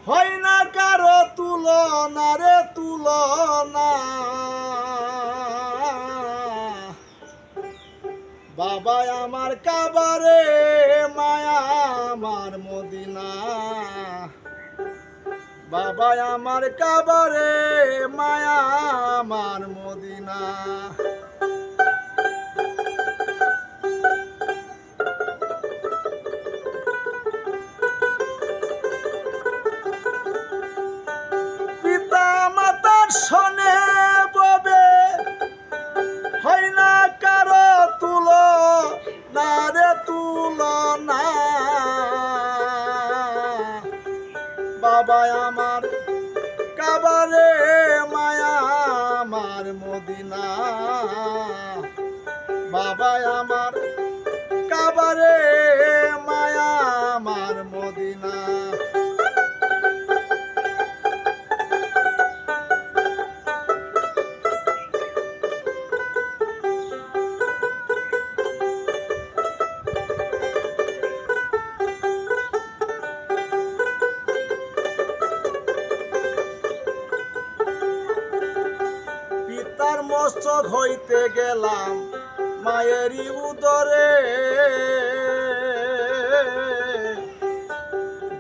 হয় না কারো তুলনা রে তুলনা। বাবা আমার কাবারে মায়া আমার মদিনা। বাবা আমার কাবারে মায়া আমার মদিনা। পিতা মাতার শোনে ববে হয় না কারো তুলনা রে তুলনা। বাবা আমার কাবারে মায়া আমার মদিনা। বাবা আমার কাবারে মায়া আমার মদিনা। পিতার মস্তক হইতে গেলাম মায়েরই উদরে।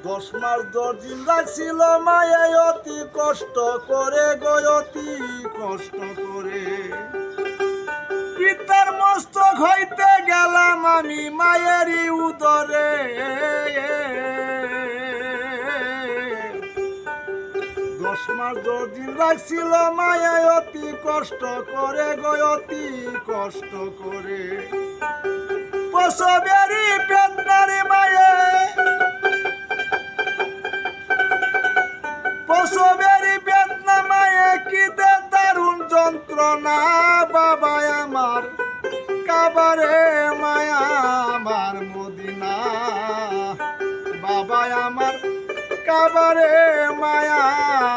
10 মাস 10 দিন রাখছিল মায়ে অতি কষ্ট করে গো অতি কষ্ট করে। পিতার মস্তক হইতে গেলাম আমি মায়েরই উদরে। 10 মাস 10 দিন রাখছিল মায়ে অতি কষ্ট করে গো অতি কষ্ট করে। প্রসবেরই বেদনারে মায়ে প্রসবেরই বেদনা মায়ে কি দে দারুণ যন্ত্রণা। বাবা আমার কাবারে মায়া আমার মদিনা। বাবা আমার কাবারে মায়া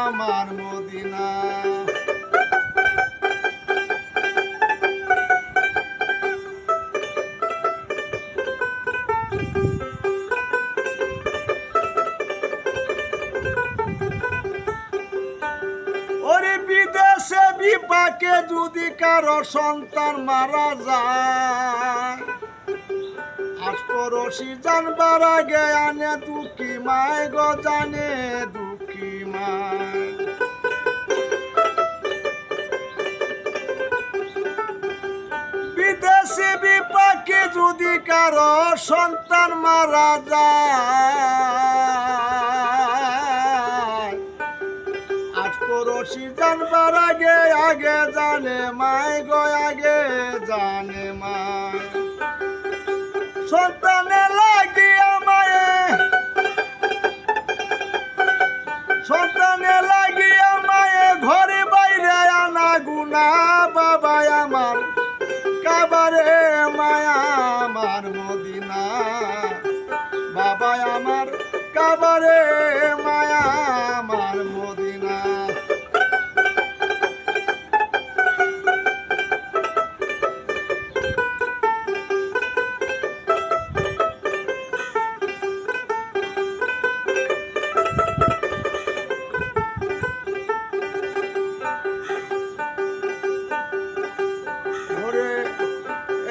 আমার মদিনা। ওরে বিদেশে বিপাকে যদি কারো সন্তান মারা যায়, আশপড়শি জানবার আগে আনে দুঃখী মায় গো জানে দুঃখী মায়। বিদেশে বিপাকে যদি কারো সন্তান মারা যায়, আশপড়শি জানবার আগে আগে জানে মায় গো আগে জানে মায়। সন্তানে লাগিয়া মায়ে সন্তানে লাগিয়া মায়ে ঘরে বাইরে আনা গুনা। বাবা আমার কাবারে মায়া আমার মদিনা। বাবা আমার কাবারে মায়া আমার মদিনা।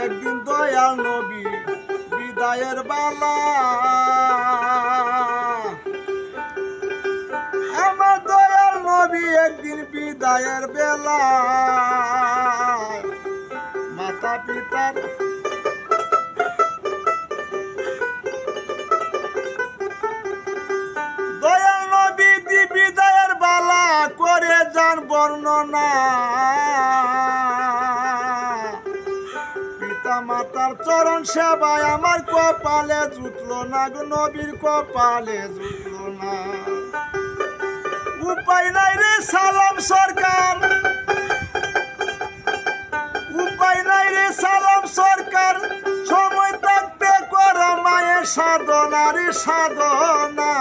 একদিন দয়াল নবী বিদায়ের বালা, আমার দয়াল নবী একদিন বিদায়ের বেলা মাতা পিতার দয়াল নবী বিদায়ের বালা করে যান বর্ণনা। মাতার চরণ সেবায় আমার কপালে জুটলো না গো নবীর কপালে জুটলো না। উপায় নাই রে সালাম সরকার, উপায় নাই রে সালাম সরকার। সময় থাকতে কর মায়ের সাধনা রে সাধনা।